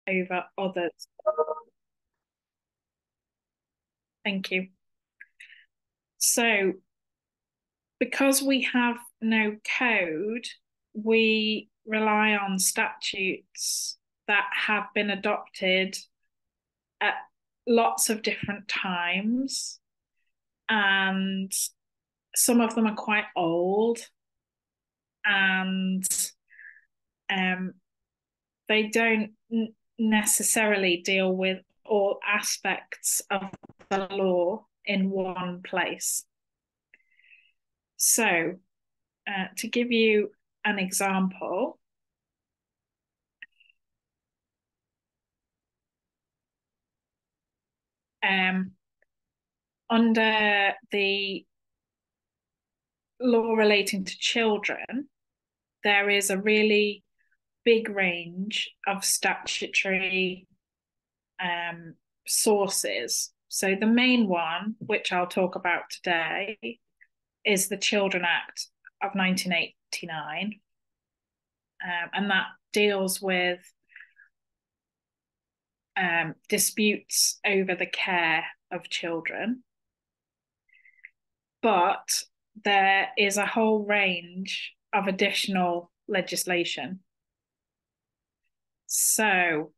over others. Thank you. So, because we have no code, we rely on statutes that have been adopted at lots of different times, and some of them are quite old, and they don't necessarily deal with all aspects of the law in one place. So, to give you an example, under the law relating to children, there is a really big range of statutory sources. So the main one, which I'll talk about today, is the Children Act of 1989, and that deals with disputes over the care of children. But there is a whole range of additional legislation. So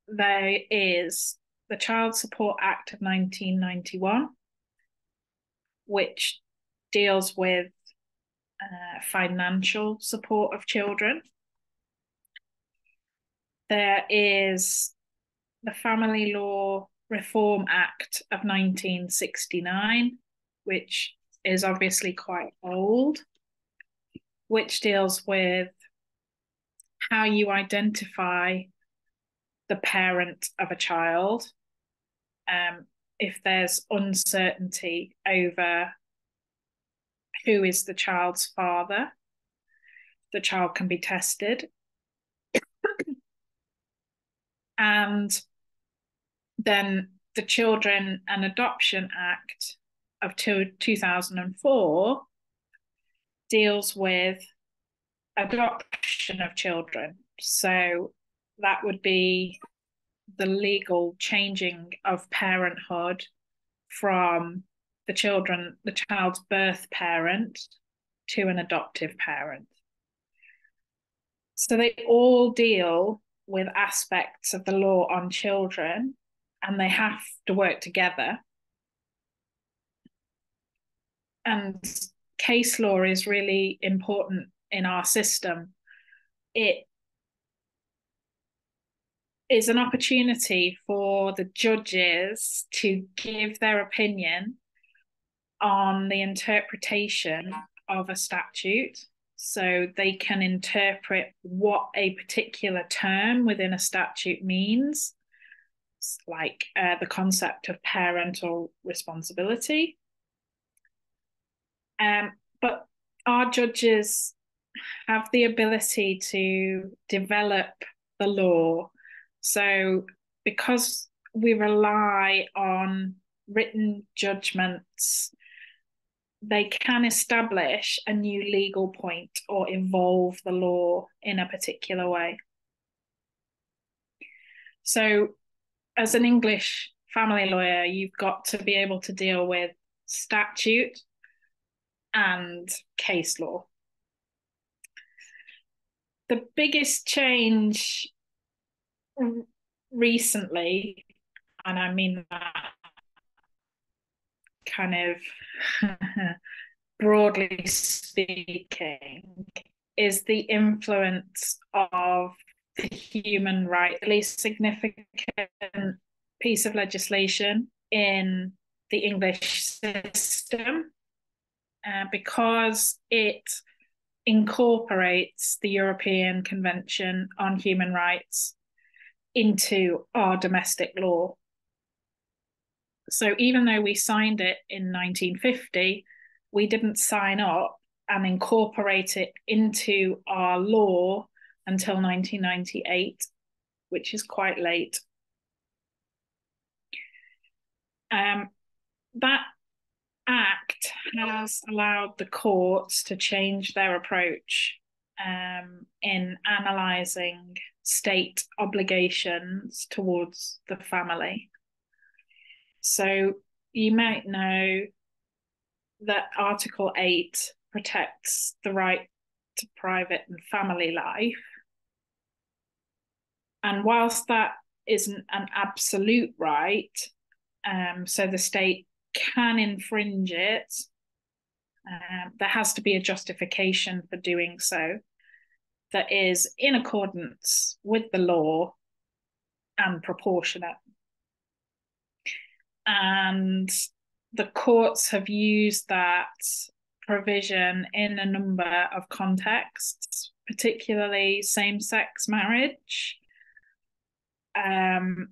there is the Child Support Act of 1991, which deals with financial support of children. There is the Family Law Reform Act of 1969, which is obviously quite old, which deals with how you identify the parent of a child. If there's uncertainty over who is the child's father, the child can be tested. And then the Children and Adoption Act of 2004 deals with adoption of children. So that would be the legal changing of parenthood from the child's birth parent to an adoptive parent. So they all deal with aspects of the law on children, and they have to work together. And case law is really important in our system. It is an opportunity for the judges to give their opinion on the interpretation of a statute. So they can interpret what a particular term within a statute means, like the concept of parental responsibility. But our judges have the ability to develop the law. So because we rely on written judgments, they can establish a new legal point or evolve the law in a particular way. So as an English family lawyer, you've got to be able to deal with statute and case law. The biggest change recently, and I mean that kind of broadly speaking, is the influence of the human rights, the least significant piece of legislation in the English system, because it incorporates the European Convention on Human Rights into our domestic law. So even though we signed it in 1950, we didn't sign up and incorporate it into our law until 1998, which is quite late. That act has allowed the courts to change their approach in analysing state obligations towards the family. So you might know that Article 8 protects the right to private and family life. And whilst that isn't an absolute right, so the state can infringe it, there has to be a justification for doing so that is in accordance with the law and proportionate. And the courts have used that provision in a number of contexts, particularly same-sex marriage, and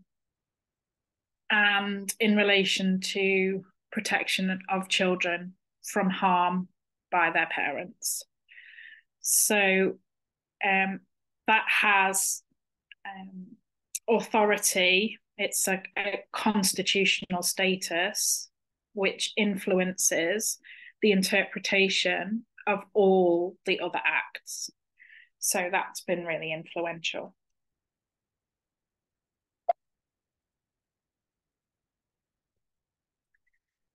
in relation to protection of children from harm by their parents. So that has authority. It's a constitutional status which influences the interpretation of all the other acts. So that's been really influential.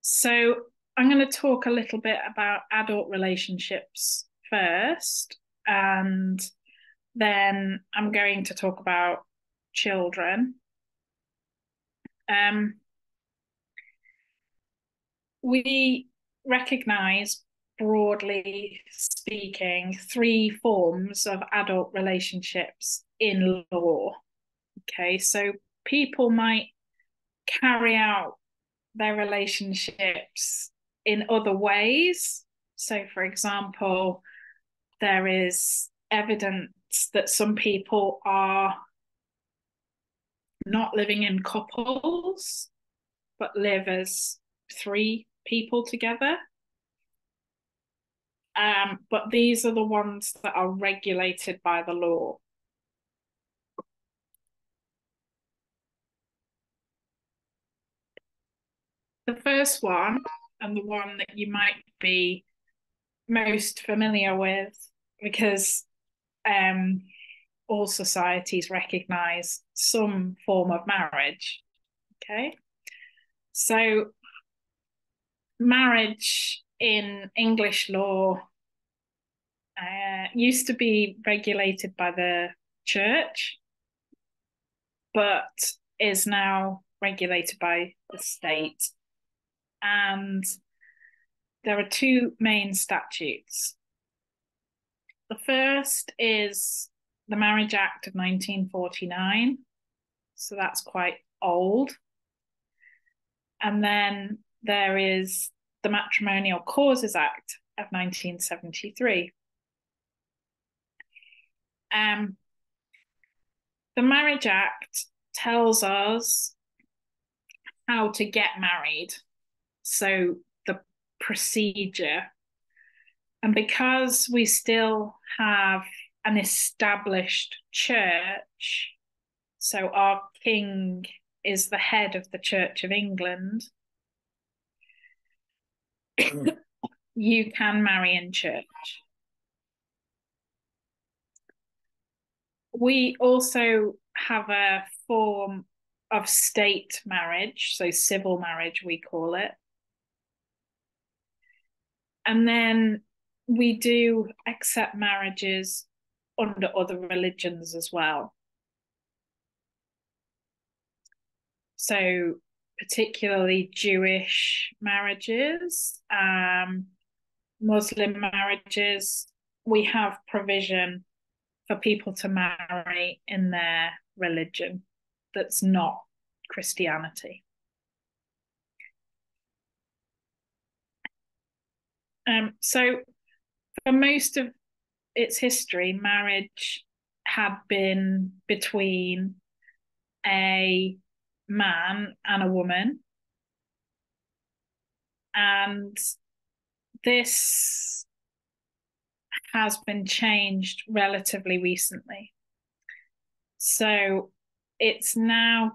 So I'm going to talk a little bit about adult relationships first, and then I'm going to talk about children. We recognise, broadly speaking, 3 forms of adult relationships in law. Okay, so people might carry out their relationships in other ways. So, for example, there is evidence that some people are not living in couples, but live as 3 people together. But these are the ones that are regulated by the law. The first one, and the one that you might be most familiar with, because all societies recognise some form of marriage. Okay, so marriage in English law used to be regulated by the church, but is now regulated by the state. And there are 2 main statutes. The first is the Marriage Act of 1949, so that's quite old. And then there is the Matrimonial Causes Act of 1973. The Marriage Act tells us how to get married, so the procedure. And because we still have an established church, so our king is the head of the Church of England, you can marry in church. We also have a form of state marriage, so civil marriage we call it. And then we do accept marriages under other religions as well. So particularly Jewish marriages, Muslim marriages, we have provision for people to marry in their religion that's not Christianity. So for most of its history, marriage had been between a man and a woman. And this has been changed relatively recently. So it's now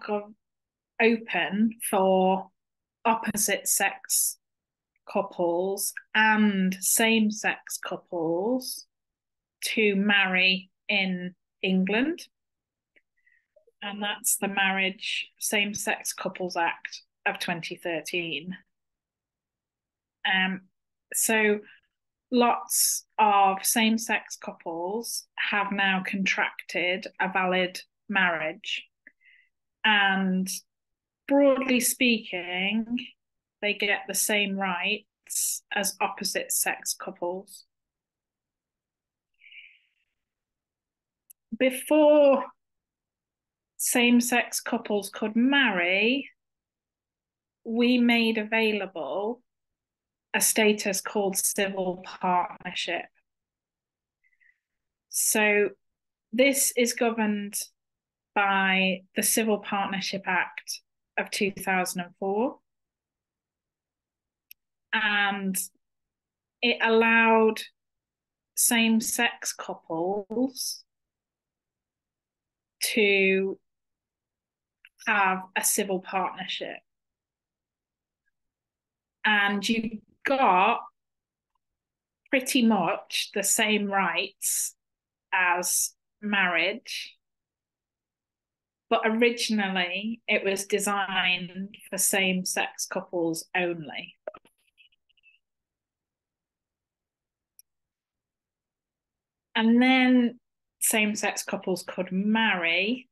open for opposite sex couples and same-sex couples to marry in England, and that's the Marriage Same-Sex Couples Act of 2013. So lots of same-sex couples have now contracted a valid marriage, and broadly speaking, they get the same rights as opposite-sex couples. Before same-sex couples could marry, we made available a status called civil partnership. So this is governed by the Civil Partnership Act of 2004. And it allowed same-sex couples to have a civil partnership. And you got pretty much the same rights as marriage, but originally it was designed for same-sex couples only. And then same-sex couples could marry,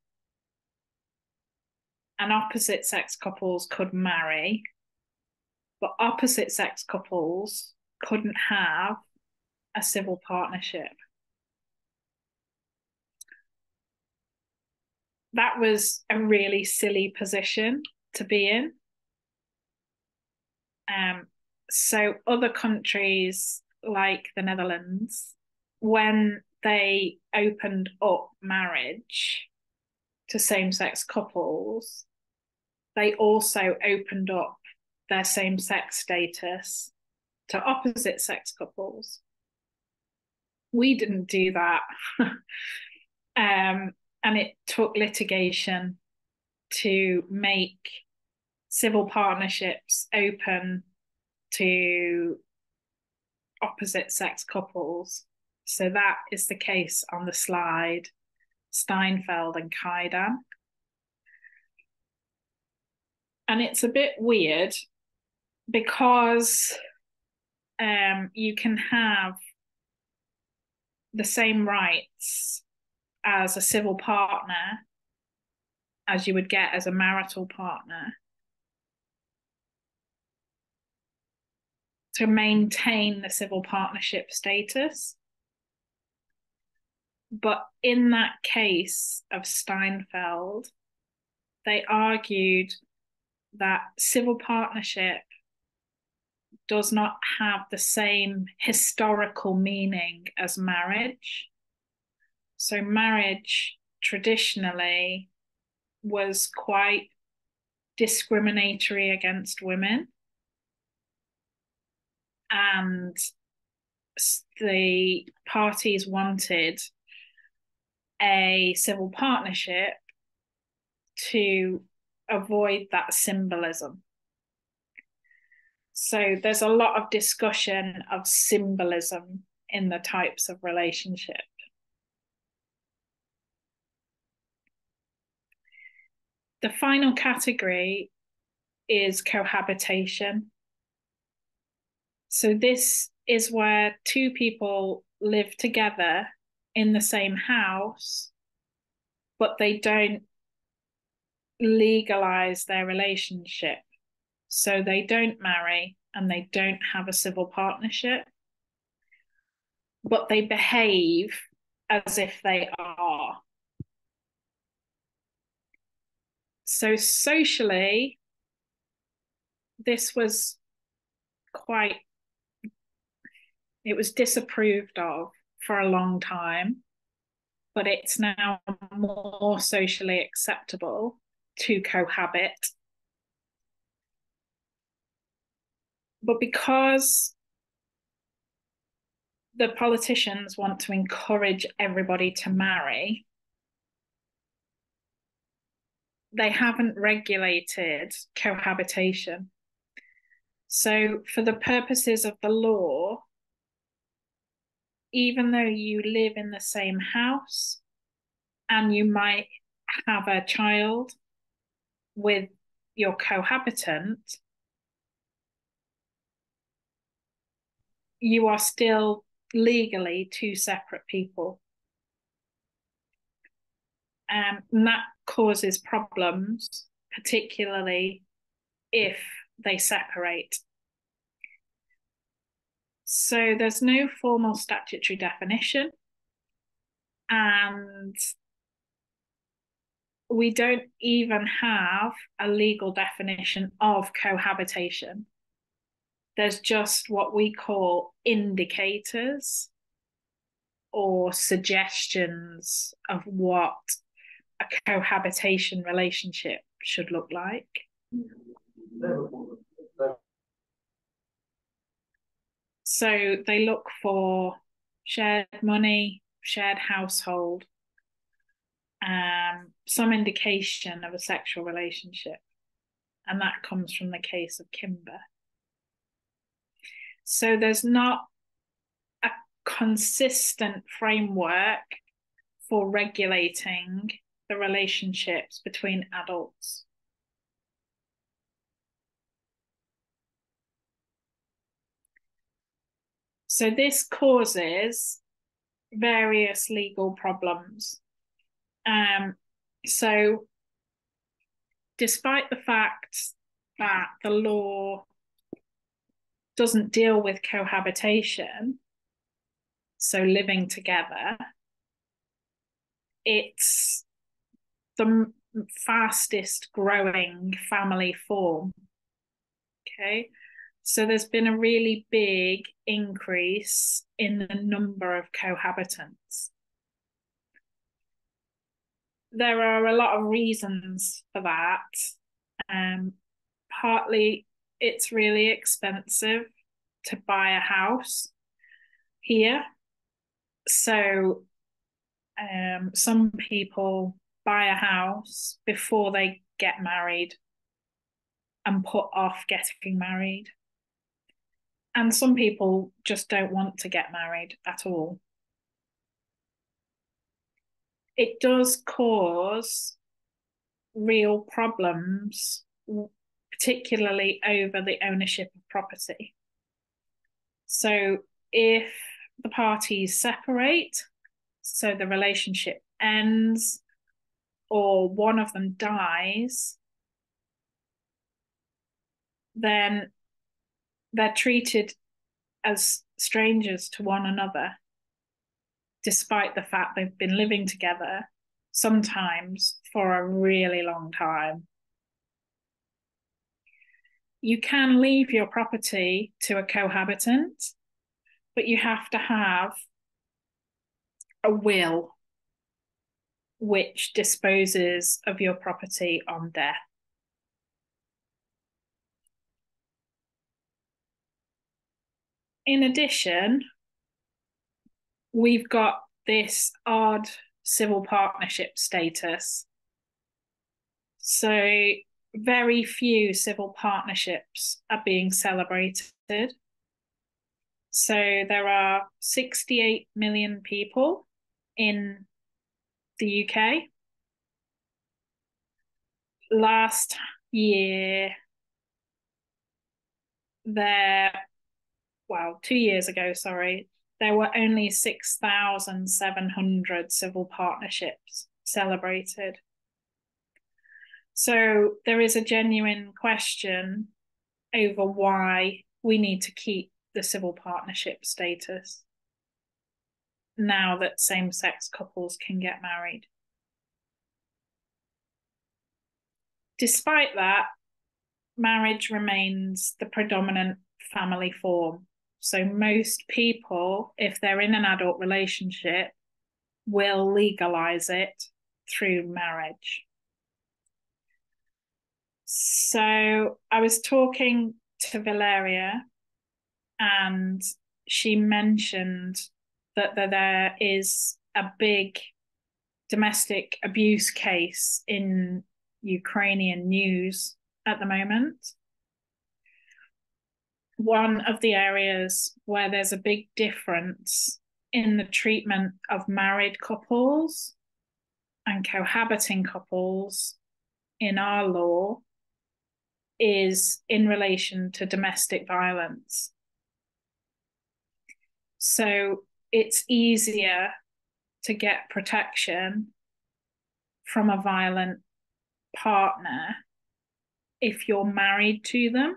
and opposite-sex couples could marry, but opposite-sex couples couldn't have a civil partnership. That was a really silly position to be in. So other countries like the Netherlands, when they opened up marriage to same-sex couples, they also opened up their same-sex status to opposite-sex couples. We didn't do that. And it took litigation to make civil partnerships open to opposite-sex couples. So that is the case on the slide, Steinfeld and Kaidan. And it's a bit weird because you can have the same rights as a civil partner as you would get as a marital partner to maintain the civil partnership status. But in that case of Steinfeld, they argued that civil partnership does not have the same historical meaning as marriage. So marriage traditionally was quite discriminatory against women, and the parties wanted a civil partnership to avoid that symbolism. So there's a lot of discussion of symbolism in the types of relationship. The final category is cohabitation. So this is where two people live together in the same house, but they don't legalize their relationship. So they don't marry and they don't have a civil partnership, but they behave as if they are. So socially, this was it was disapproved of for a long time, but it's now more socially acceptable to cohabit. But because the politicians want to encourage everybody to marry, they haven't regulated cohabitation. So for the purposes of the law, even though you live in the same house and you might have a child with your cohabitant, you are still legally two separate people. And that causes problems, particularly if they separate. So there's no formal statutory definition, and we don't even have a legal definition of cohabitation. There's just what we call indicators or suggestions of what a cohabitation relationship should look like. So they look for shared money, shared household, some indication of a sexual relationship. And that comes from the case of Kimber. So there's not a consistent framework for regulating the relationships between adults. So this causes various legal problems. So despite the fact that the law doesn't deal with cohabitation, so living together, it's the fastest growing family form. Okay, so there's been a really big increase in the number of cohabitants. There are a lot of reasons for that. Partly it's really expensive to buy a house here. So some people buy a house before they get married and put off getting married. And some people just don't want to get married at all. It does cause real problems, particularly over the ownership of property. So if the parties separate, so the relationship ends, or one of them dies, then they're treated as strangers to one another, despite the fact they've been living together, sometimes for a really long time. You can leave your property to a cohabitant, but you have to have a will which disposes of your property on death. In addition, we've got this odd civil partnership status. So very few civil partnerships are being celebrated. So there are 68 million people in the UK. Last year, 2 years ago, there were only 6,700 civil partnerships celebrated. So there is a genuine question over why we need to keep the civil partnership status now that same-sex couples can get married. Despite that, marriage remains the predominant family form. So most people, if they're in an adult relationship, will legalize it through marriage. So I was talking to Valeria, and she mentioned that there is a big domestic abuse case in Ukrainian news at the moment. One of the areas where there's a big difference in the treatment of married couples and cohabiting couples in our law is in relation to domestic violence. So it's easier to get protection from a violent partner if you're married to them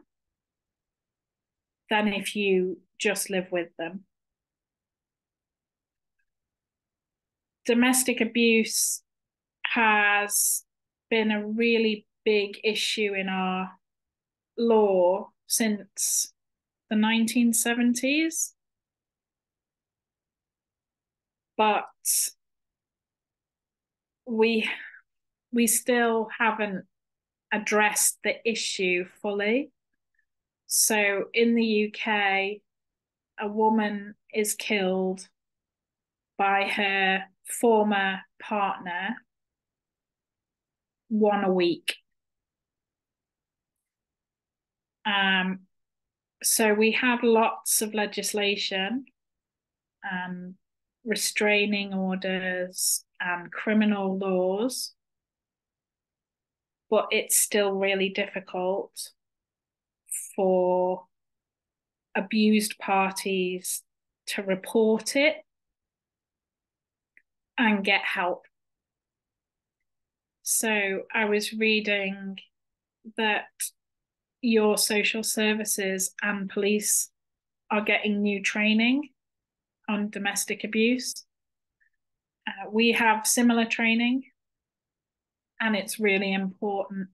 than if you just live with them. Domestic abuse has been a really big issue in our law since the 1970s. But we still haven't addressed the issue fully. So in the UK, a woman is killed by her former partner one a week. So we have lots of legislation, restraining orders and criminal laws, but it's still really difficult for abused parties to report it and get help. So I was reading that your social services and police are getting new training on domestic abuse. We have similar training, and it's really important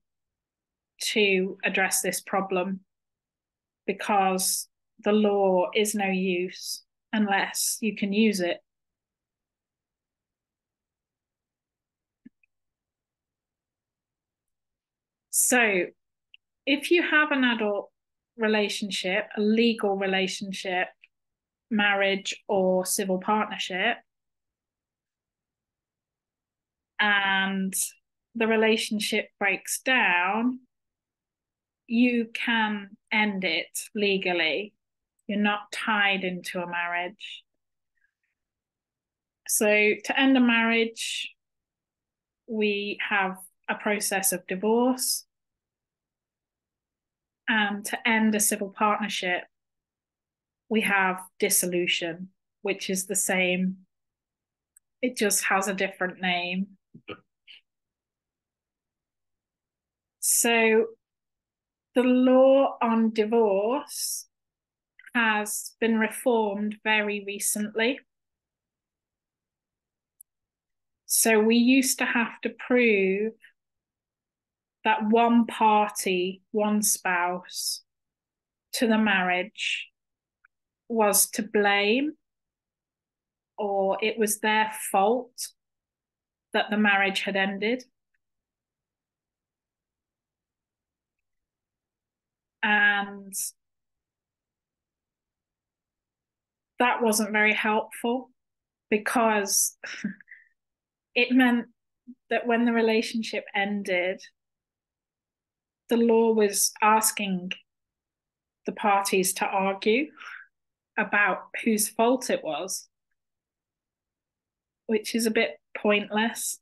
to address this problem because the law is no use unless you can use it. So if you have an adult relationship, a legal relationship, marriage or civil partnership, and the relationship breaks down, you can end it legally. You're not tied into a marriage. So to end a marriage, we have a process of divorce. And to end a civil partnership, we have dissolution, which is the same. It just has a different name. So the law on divorce has been reformed very recently. So we used to have to prove that one party, one spouse to the marriage was to blame, or it was their fault that the marriage had ended. And that wasn't very helpful because it meant that when the relationship ended, the law was asking the parties to argue about whose fault it was, which is a bit pointless.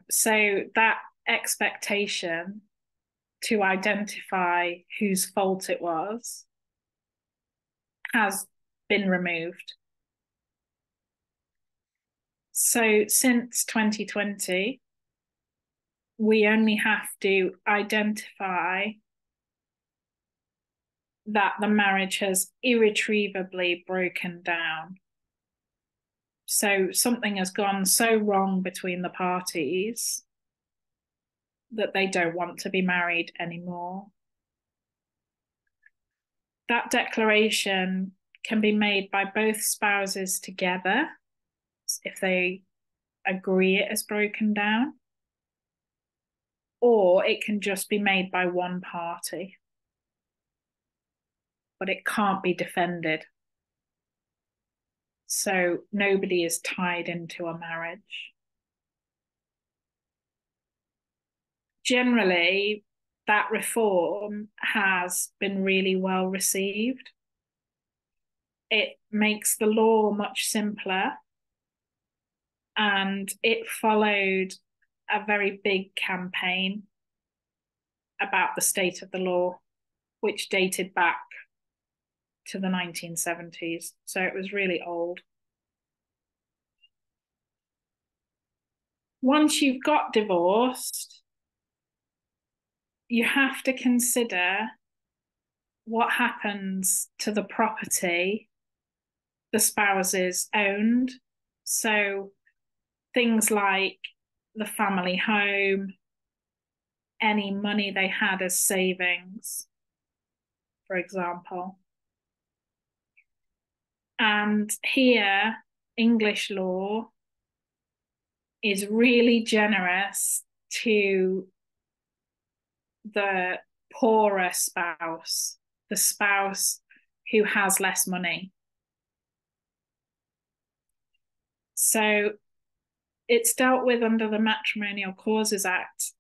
So that expectation to identify whose fault it was has been removed. So since 2020, we only have to identify that the marriage has irretrievably broken down. So something has gone so wrong between the parties that they don't want to be married anymore. That declaration can be made by both spouses together if they agree it has broken down, or it can just be made by one party, but it can't be defended. So nobody is tied into a marriage. Generally, that reform has been really well received. it makes the law much simpler, and it followed a very big campaign about the state of the law, which dated back to the 1970s. So it was really old. Once you've got divorced, you have to consider what happens to the property the spouses owned. So things like the family home, any money they had as savings, for example. And here, English law is really generous to the poorer spouse, the spouse who has less money. So it's dealt with under the Matrimonial Causes Act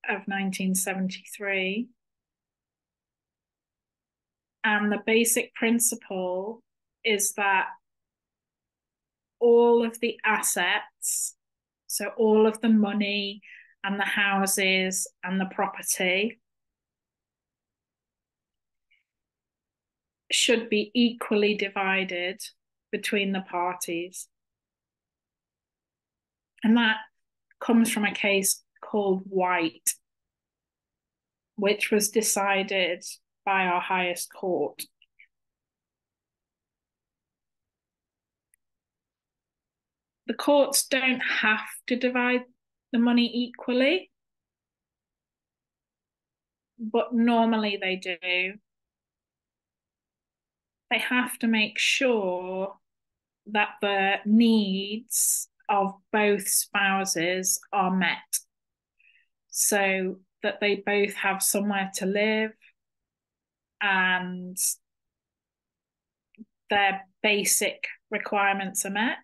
of 1973. And the basic principle is that all of the assets, so all of the money and the houses and the property, should be equally divided between the parties. And that comes from a case called White, which was decided by our highest court. The courts don't have to divide the money equally, but normally they do. They have to make sure that the needs of both spouses are met, so that they both have somewhere to live and their basic requirements are met.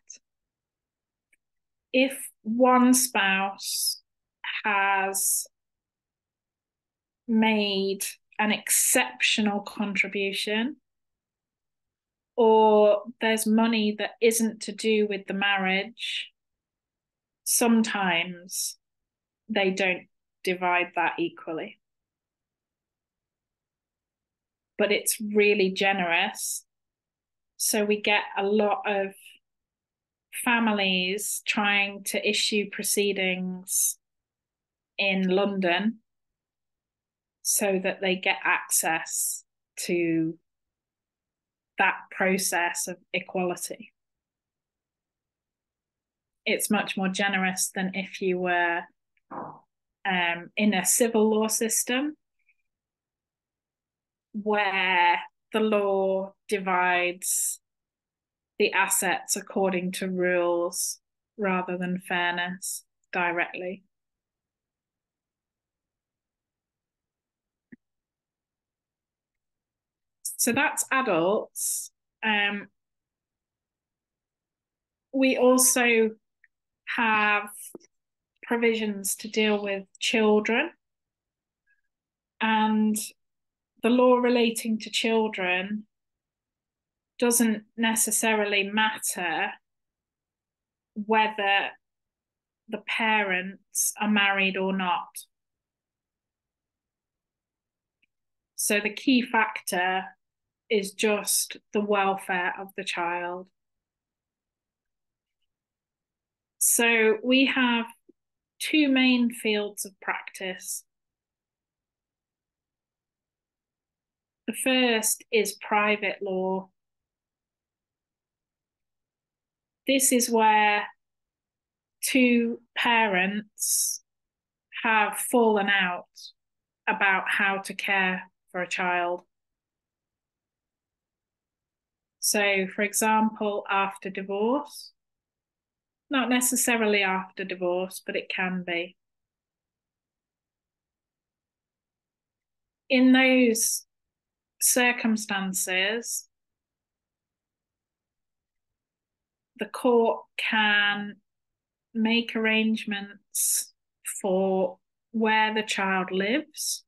If one spouse has made an exceptional contribution, or there's money that isn't to do with the marriage, sometimes they don't divide that equally. But it's really generous. So we get a lot of families trying to issue proceedings in London so that they get access to that process of equality. It's much more generous than if you were in a civil law system where the law divides the assets according to rules rather than fairness directly. So that's adults. We also have provisions to deal with children, and the law relating to children doesn't necessarily matter whether the parents are married or not. So the key factor is just the welfare of the child. So we have two main fields of practice. The first is private law. This is where two parents have fallen out about how to care for a child. So, for example, after divorce, not necessarily after divorce, but it can be. In those circumstances, the court can make arrangements for where the child lives,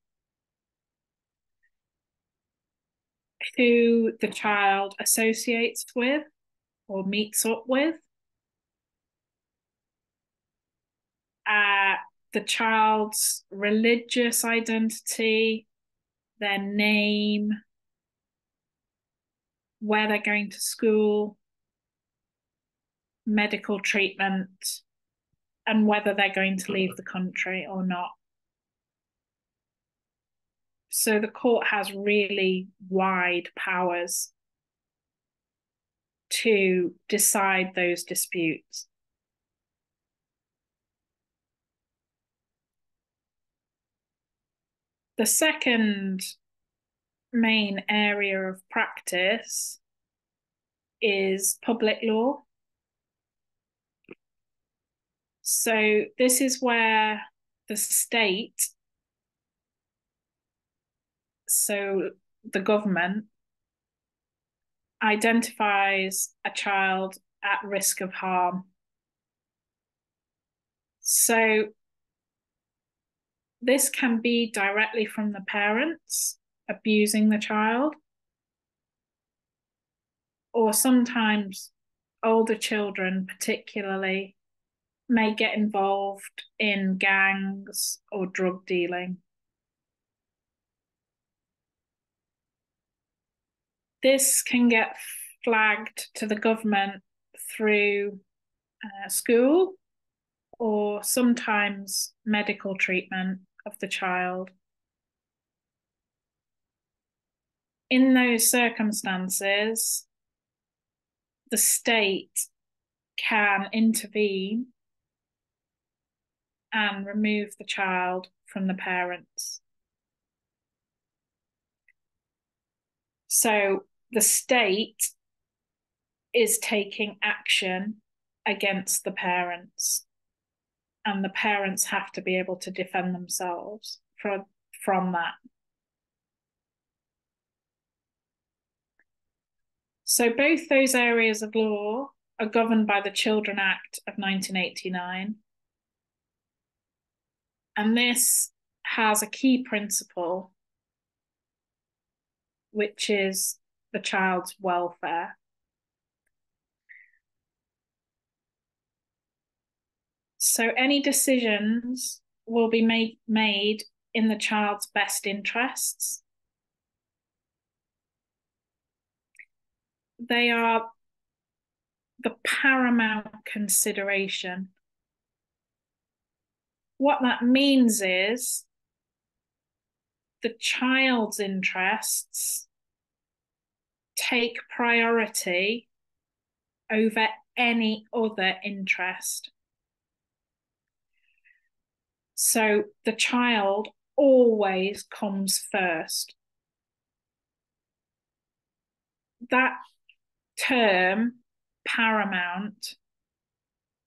who the child associates with or meets up with, the child's religious identity, their name, where they're going to school, medical treatment, and whether they're going to leave the country or not. So the court has really wide powers to decide those disputes. The second main area of practice is public law. So this is where the state, so the government, identifies a child at risk of harm. So this can be directly from the parents abusing the child, or sometimes older children particularly may get involved in gangs or drug dealing. This can get flagged to the government through school or sometimes medical treatment of the child. In those circumstances, the state can intervene and remove the child from the parents. So the state is taking action against the parents, and the parents have to be able to defend themselves from that. So both those areas of law are governed by the Children Act of 1989. And this has a key principle, which is the child's welfare. So any decisions will be made in the child's best interests. They are the paramount consideration. What that means is the child's interests take priority over any other interest. So the child always comes first. That term, paramount,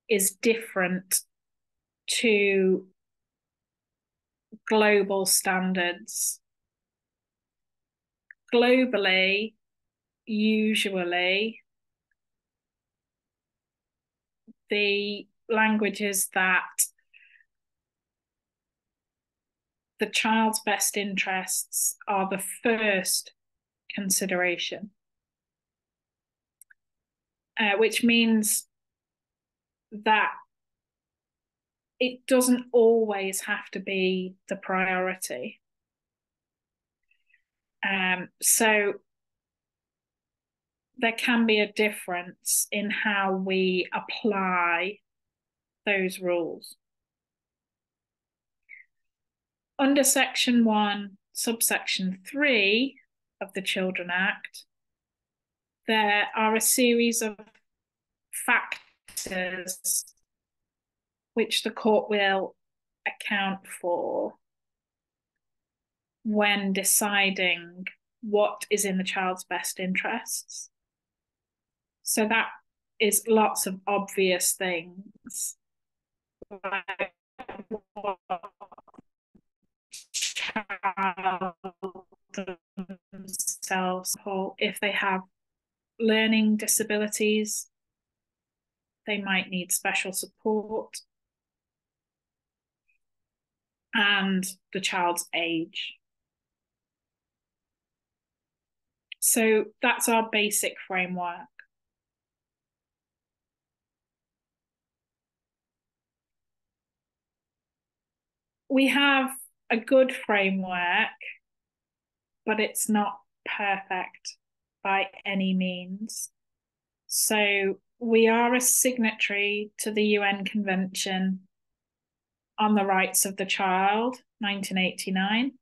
is different to global standards. Globally, usually, the language is that the child's best interests are the first consideration, which means that it doesn't always have to be the priority. So there can be a difference in how we apply those rules. Under Section 1, subsection 3 of the Children Act, there are a series of factors which the court will account for when deciding what is in the child's best interests. So that is lots of obvious things, like what child themselves, if they have learning disabilities, they might need special support, and the child's age. So that's our basic framework. We have a good framework, but it's not perfect by any means. So we are a signatory to the UN Convention on the Rights of the Child, 1989,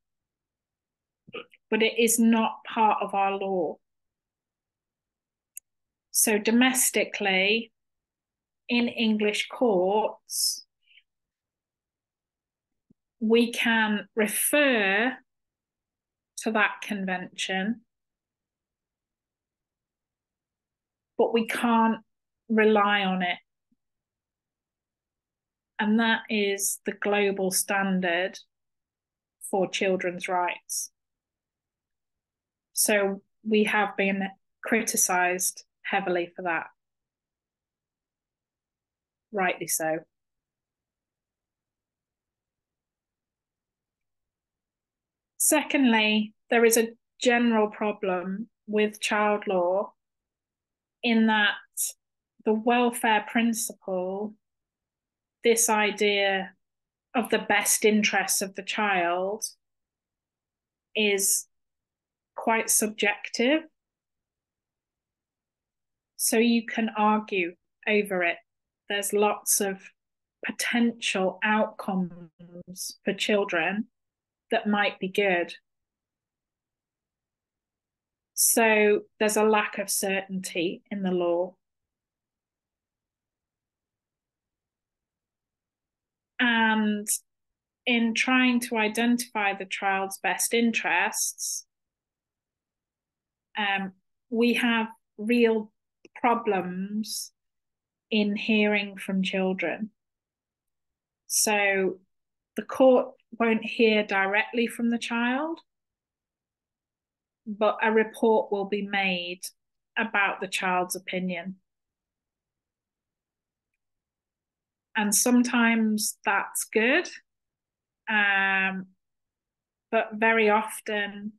but it is not part of our law. So domestically, in English courts, we can refer to that convention, but we can't rely on it. And that is the global standard for children's rights. So we have been criticised heavily for that. Rightly so. Secondly, there is a general problem with child law in that the welfare principle, this idea of the best interests of the child, is quite subjective. So you can argue over it. There's lots of potential outcomes for children that might be good. So there's a lack of certainty in the law. And in trying to identify the child's best interests, we have real problems in hearing from children. So the court won't hear directly from the child, but a report will be made about the child's opinion. And sometimes that's good, but very often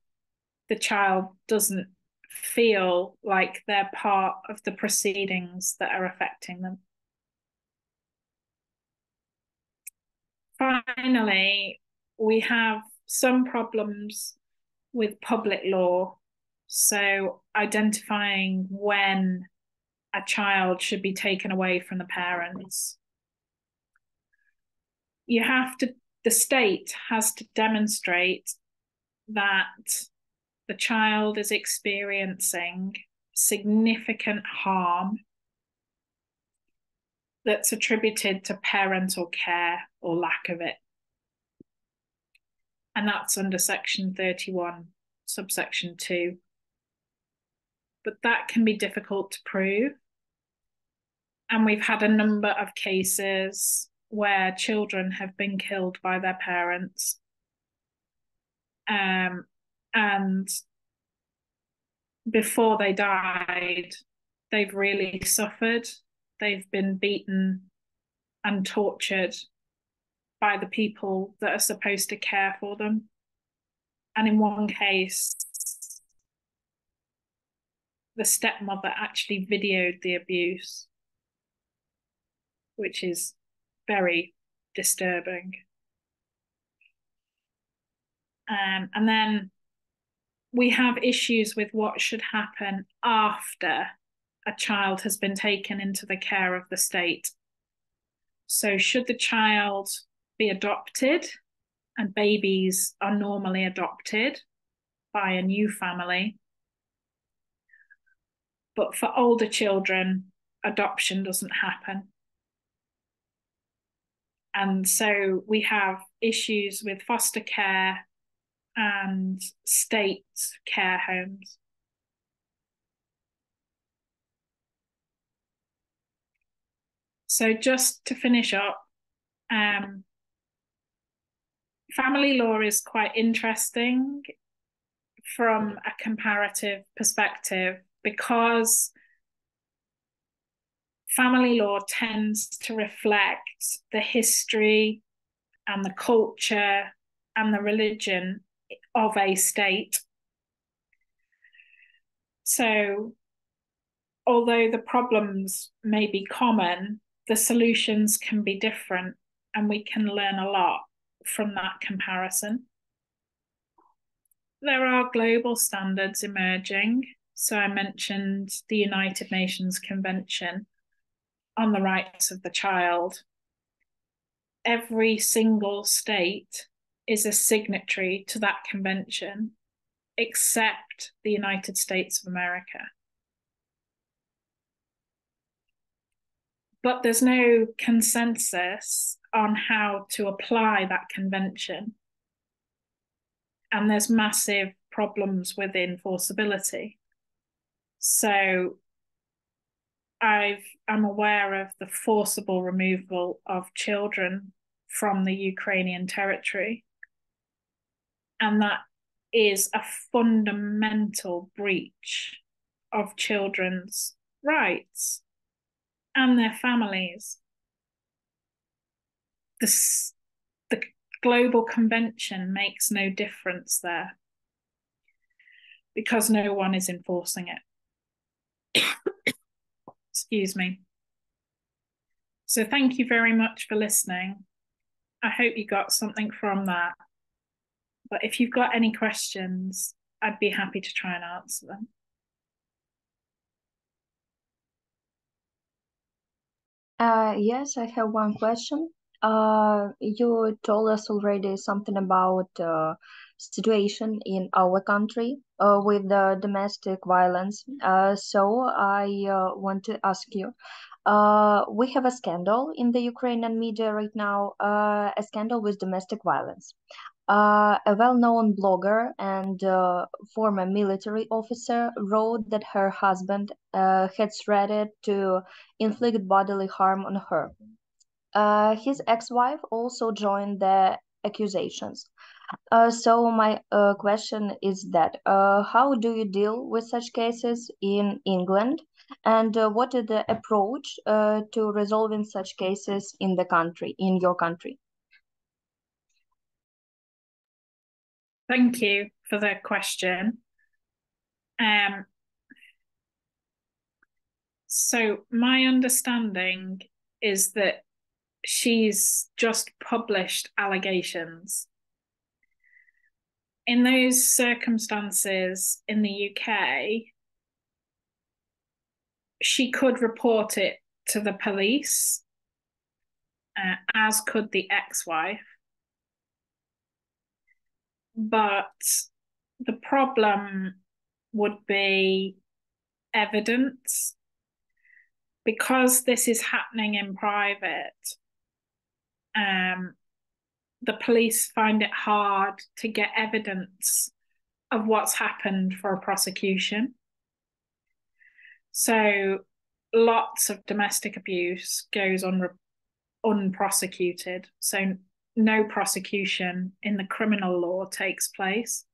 the child doesn't feel like they're part of the proceedings that are affecting them. Finally, we have some problems with public law. So identifying when a child should be taken away from the parents. The state has to demonstrate that the child is experiencing significant harm that's attributed to parental care or lack of it. And that's under section 31, subsection 2. But that can be difficult to prove. And we've had a number of cases where children have been killed by their parents. And before they died, they've really suffered. They've been beaten and tortured by the people that are supposed to care for them. And in one case, the stepmother actually videoed the abuse, which is very disturbing. And then we have issues with what should happen after a child has been taken into the care of the state. So should the child be adopted, and babies are normally adopted by a new family, but for older children, adoption doesn't happen. And so we have issues with foster care and state care homes. So just to finish up, family law is quite interesting from a comparative perspective because family law tends to reflect the history and the culture and the religion of a state. So although the problems may be common, the solutions can be different, and we can learn a lot from that comparison. There are global standards emerging. So I mentioned the United Nations Convention on the Rights of the Child. Every single state is a signatory to that convention, except the United States of America. But there's no consensus on how to apply that convention. And there's massive problems with enforceability. So I'm aware of the forcible removal of children from the Ukrainian territory. And that is a fundamental breach of children's rights and their families. The global convention makes no difference there because no one is enforcing it. Excuse me. So thank you very much for listening. I hope you got something from that. But if you've got any questions, I'd be happy to try and answer them. Yes, I have one question. You told us already something about situation in our country with domestic violence. So I want to ask you, we have a scandal in the Ukrainian media right now, a scandal with domestic violence. A well-known blogger and former military officer wrote that her husband had threatened to inflict bodily harm on her. His ex-wife also joined the accusations. So my question is that how do you deal with such cases in England, and what is the approach to resolving such cases in the country, in your country? Thank you for the question. So my understanding is that she's just published allegations. In those circumstances in the UK, she could report it to the police, as could the ex-wife. But the problem would be evidence. Because this is happening in private, the police find it hard to get evidence of what's happened for a prosecution. So lots of domestic abuse goes unprosecuted. So no prosecution in the criminal law takes place.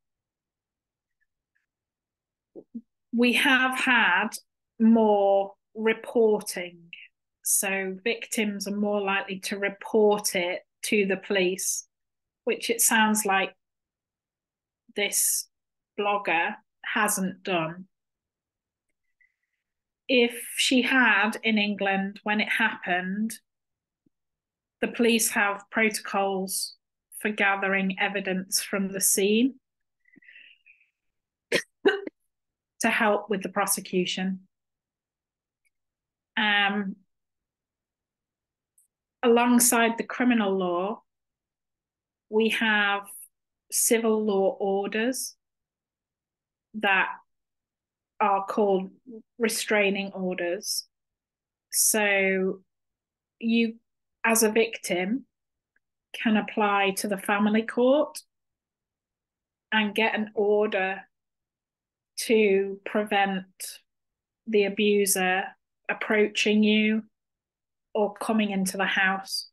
We have had more reporting. So victims are more likely to report it to the police, which it sounds like this blogger hasn't done. If she had in England when it happened, the police have protocols for gathering evidence from the scene to help with the prosecution. Alongside the criminal law, we have civil law orders that are called restraining orders. So you, as a victim, can apply to the family court and get an order to prevent the abuser approaching you or coming into the house.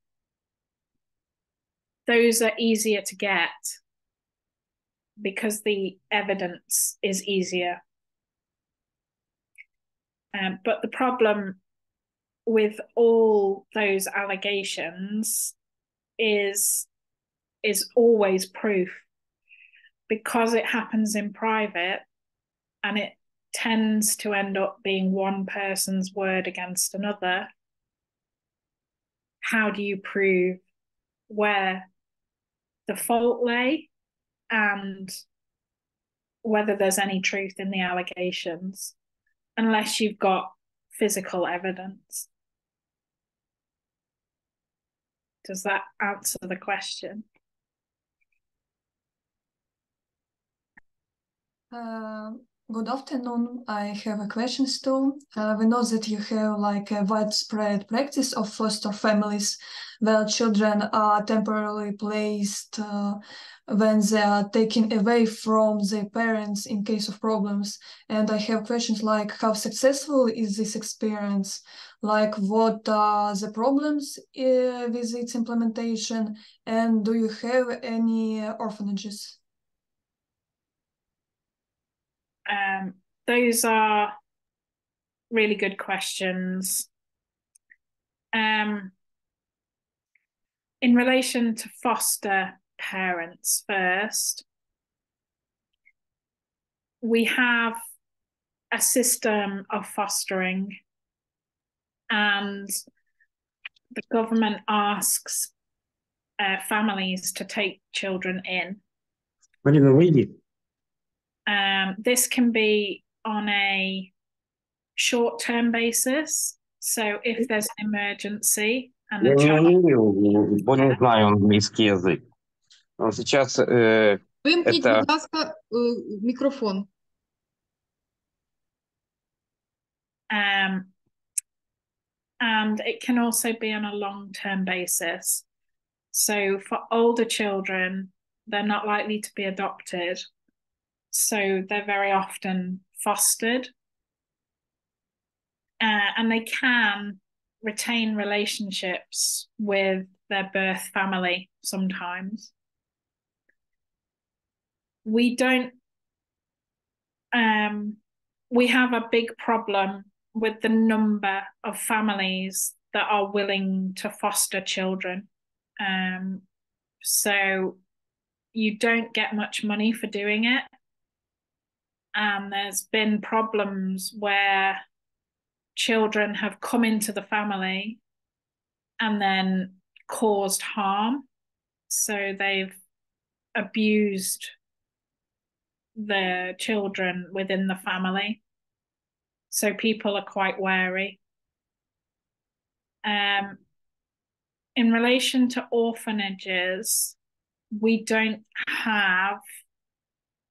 Those are easier to get because the evidence is easier. But the problem with all those allegations is always proof, because it happens in private and it tends to end up being one person's word against another, how do you prove where the fault lay and whether there's any truth in the allegations, unless you've got physical evidence? Does that answer the question? Good afternoon. I have a question too. We know that you have like a widespread practice of foster families where children are temporarily placed when they are taken away from their parents in case of problems. And I have questions like, how successful is this experience? Like, what are the problems with its implementation? And do you have any orphanages? Those are really good questions. In relation to foster parents first, we have a system of fostering, and the government asks families to take children in. Марина, выйди. This can be on a short-term basis. So if there's an emergency and Я the не child... умею, бо не знаю английский язык. Но сейчас Вимкніть, это... будь ласка, мікрофон. And it can also be on a long-term basis. So for older children, they're not likely to be adopted. So they're very often fostered. And they can retain relationships with their birth family sometimes. We have a big problem with the number of families that are willing to foster children. So you don't get much money for doing it. And there's been problems where children have come into the family and then caused harm. So they've abused the children within the family. So people are quite wary. In relation to orphanages, we don't have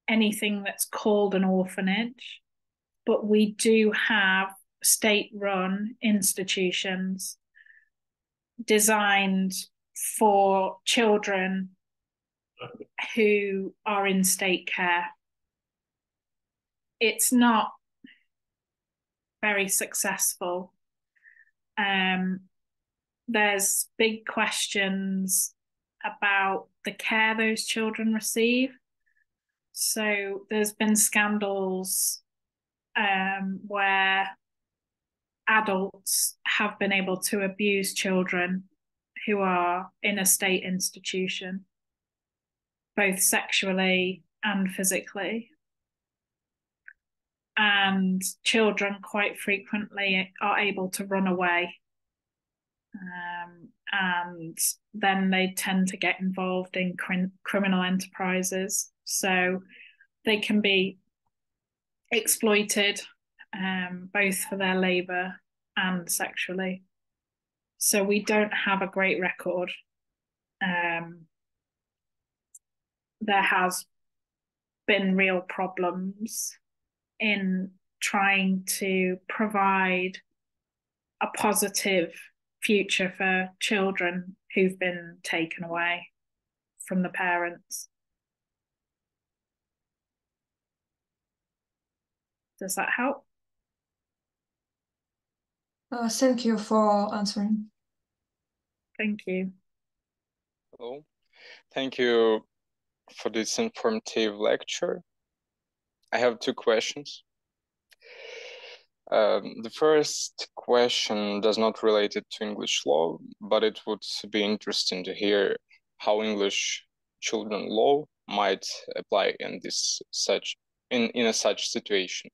anything that's called an orphanage, but we do have state-run institutions designed for children who are in state care. It's not very successful. There's big questions about the care those children receive. So there's been scandals where adults have been able to abuse children who are in a state institution, both sexually and physically. And children quite frequently are able to run away. And then they tend to get involved in criminal enterprises. So they can be exploited both for their labor and sexually. So we don't have a great record. There has been real problems in trying to provide a positive future for children who've been taken away from the parents. Does that help? Thank you for answering. Thank you. Hello. Thank you for this informative lecture. I have two questions. The first question does not relate it to English law, but it would be interesting to hear how English children law might apply in such situation.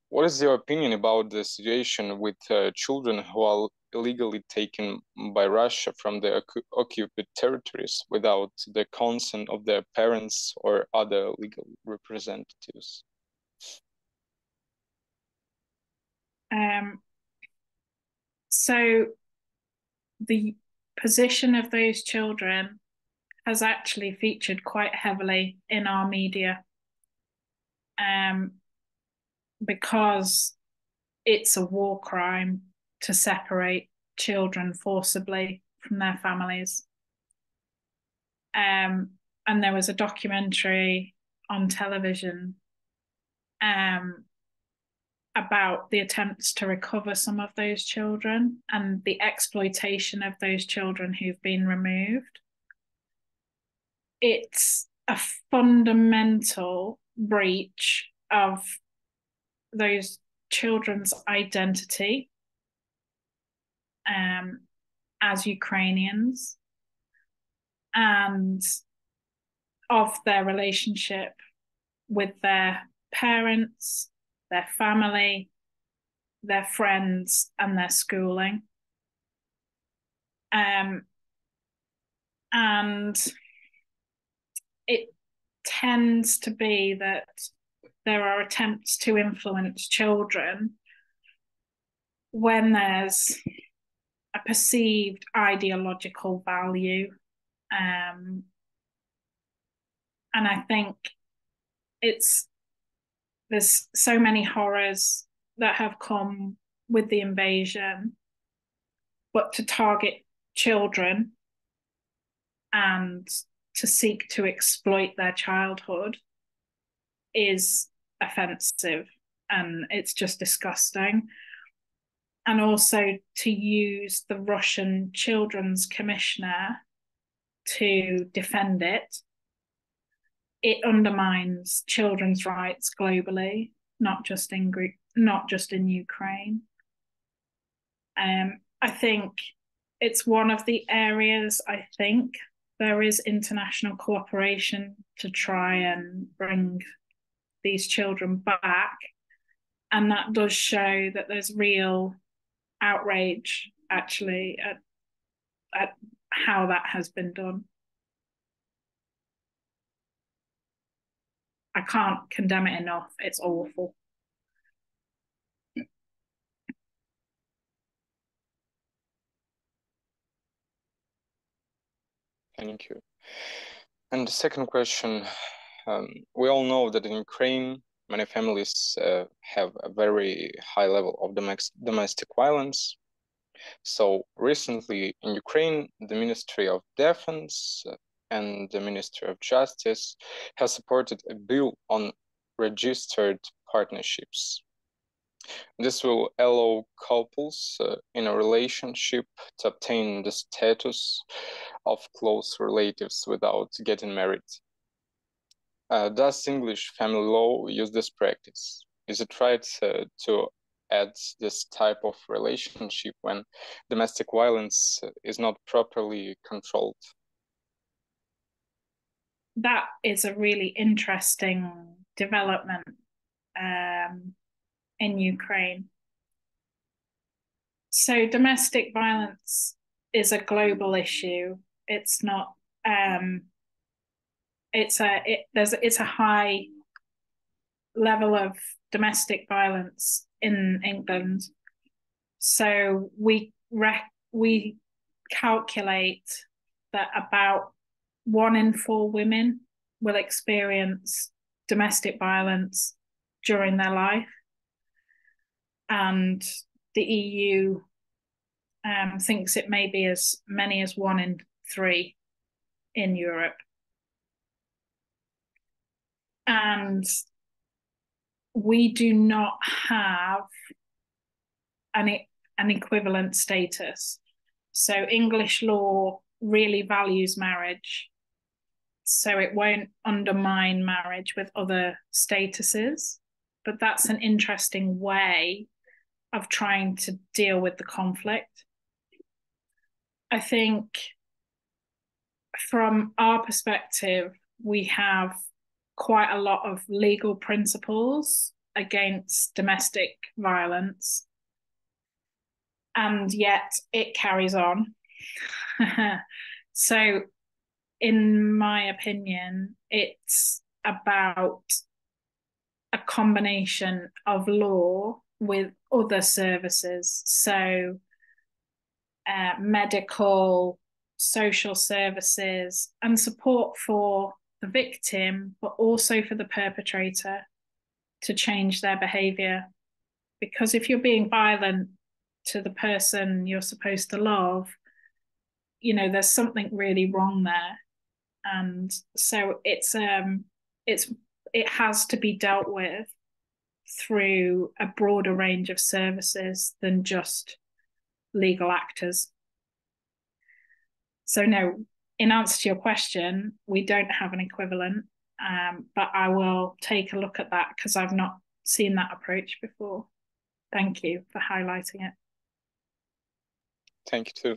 What is your opinion about the situation with children who are illegally taken by Russia from the occupied territories without the consent of their parents or other legal representatives? So the position of those children has actually featured quite heavily in our media, because it's a war crime to separate children forcibly from their families. And there was a documentary on television about the attempts to recover some of those children and the exploitation of those children who've been removed. It's a fundamental breach of those children's identity as Ukrainians and of their relationship with their parents, their family, their friends, and their schooling. And it tends to be that there are attempts to influence children when there's a perceived ideological value. And I think there's so many horrors that have come with the invasion, but to target children and to seek to exploit their childhood is offensive, and it's just disgusting. And also to use the Russian Children's Commissioner to defend it, it undermines children's rights globally, not just in Ukraine. I think it's one of the areas I think there is international cooperation to try and bring these children back. And that does show that there's real outrage actually at how that has been done. I can't condemn it enough. It's awful. Thank you. And the second question, we all know that in Ukraine, many families have a very high level of domestic violence. So recently in Ukraine, the Ministry of Defense and the Ministry of Justice have supported a bill on registered partnerships. This will allow couples in a relationship to obtain the status of close relatives without getting married. Does English family law use this practice? Is it right to add this type of relationship when domestic violence is not properly controlled? That is a really interesting development in Ukraine. So domestic violence is a global issue. It's not. It's a high level of domestic violence in England. So we calculate that about 1 in 4 women will experience domestic violence during their life. And the EU thinks it may be as many as 1 in 3 in Europe. And we do not have an equivalent status. So English law really values marriage. So it won't undermine marriage with other statuses. But that's an interesting way of trying to deal with the conflict. I think from our perspective, we have quite a lot of legal principles against domestic violence, and yet it carries on. So, in my opinion, it's about a combination of law with other services. So, medical, social services, and support for the victim, but also for the perpetrator to change their behavior. Because if you're being violent to the person you're supposed to love, you know, there's something really wrong there. And so it has to be dealt with through a broader range of services than just legal actors. So no, in answer to your question, we don't have an equivalent, but I will take a look at that because I've not seen that approach before. Thank you for highlighting it. Thank you too.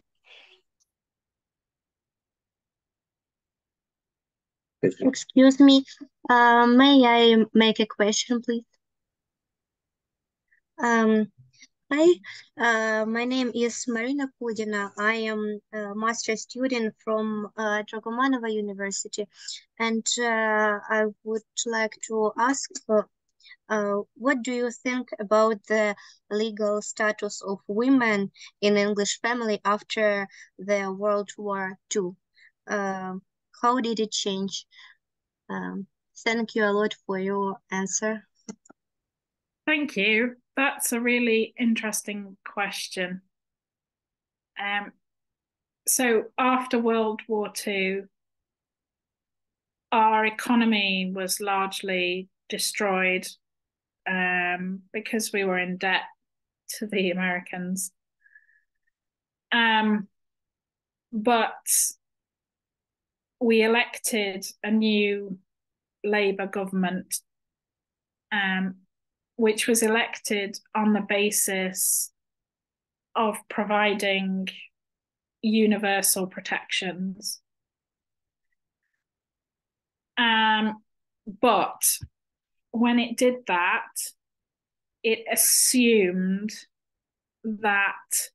Excuse me, may I make a question, please? Hi, my name is Marina Kudina. I am a master student from Dragomanova University, and I would like to ask, what do you think about the legal status of women in English family after the World War II? How did it change? Thank you a lot for your answer. Thank you. That's a really interesting question. So after World War II, our economy was largely destroyed because we were in debt to the Americans. But we elected a new Labour government, which was elected on the basis of providing universal protections. But when it did that, it assumed that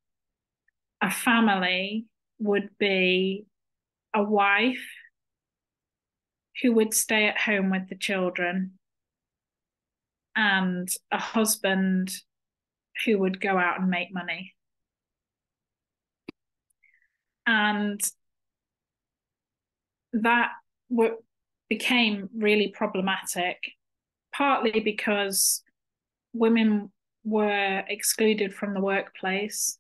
a family would be a wife who would stay at home with the children and a husband who would go out and make money. And that became really problematic, partly because women were excluded from the workplace.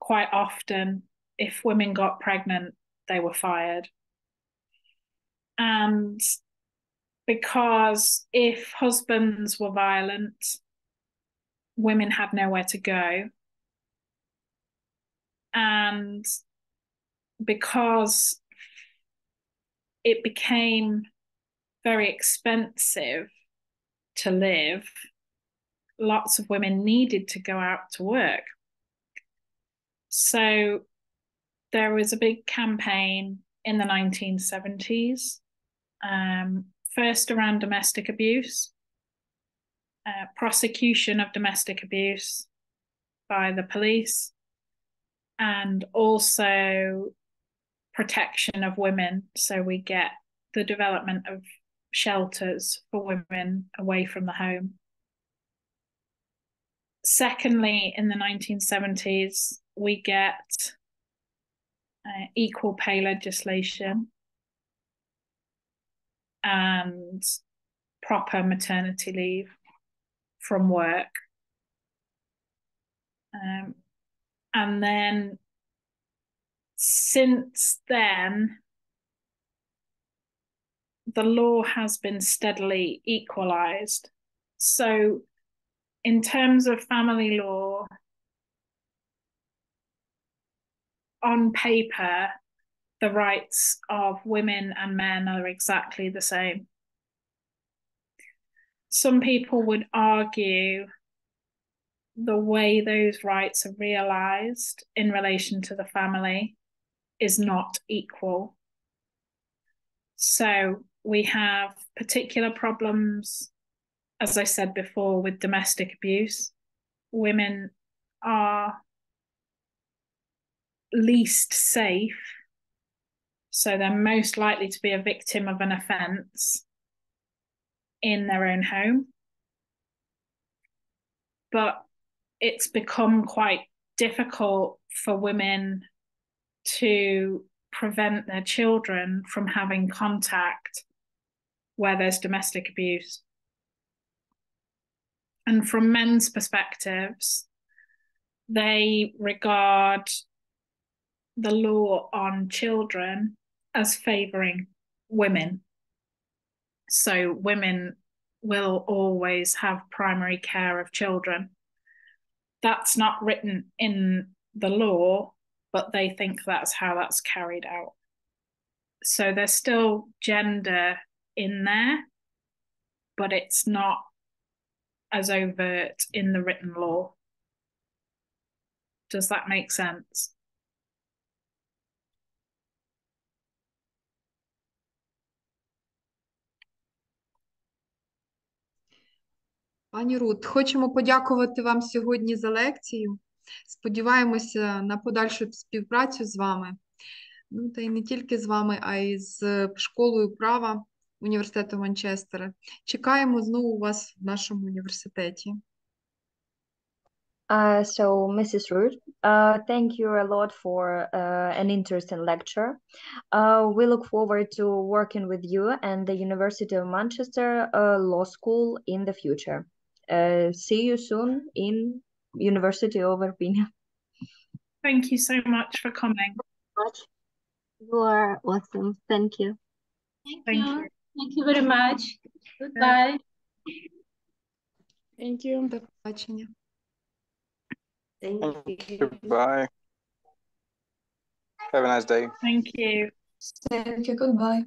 Quite often, if women got pregnant, they were fired. And because if husbands were violent, women had nowhere to go. And because it became very expensive to live, lots of women needed to go out to work. So there was a big campaign in the 1970s, first around domestic abuse, prosecution of domestic abuse by the police, and also protection of women. So we get the development of shelters for women away from the home. Secondly, in the 1970s, we get equal pay legislation and proper maternity leave from work. And then since then, the law has been steadily equalized. So in terms of family law, on paper, the rights of women and men are exactly the same. Some people would argue the way those rights are realized in relation to the family is not equal. So we have particular problems, as I said before, with domestic abuse. Women are least safe, so they're most likely to be a victim of an offence in their own home. But it's become quite difficult for women to prevent their children from having contact where there's domestic abuse. And from men's perspectives, they regard the law on children as favouring women. So women will always have primary care of children. That's not written in the law, but they think that's how that's carried out. So there's still gender in there, but it's not as overt in the written law. Does that make sense? Пані Рут, хочемо подякувати вам сьогодні за лекцію. Сподіваємося на подальшу співпрацю з вами. Ну, та й не тільки з вами, а й з школою права Університету Манчестера. Чекаємо знову вас в нашому університеті. So, Mrs. Root, thank you a lot for an interesting lecture. We look forward to working with you and the University of Manchester Law School in the future. See you soon in University of Virginia. Thank you so much for coming. You are awesome. Thank you. Thank you. Thank you very much. Goodbye. Thank you. До побачення. Thank you. Bye. Have a nice day. Thank you. Thank you. Goodbye.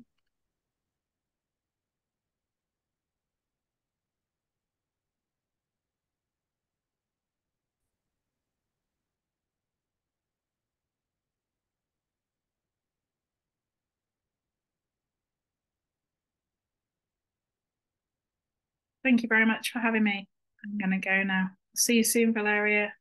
Thank you very much for having me. I'm going to go now. See you soon, Valeria.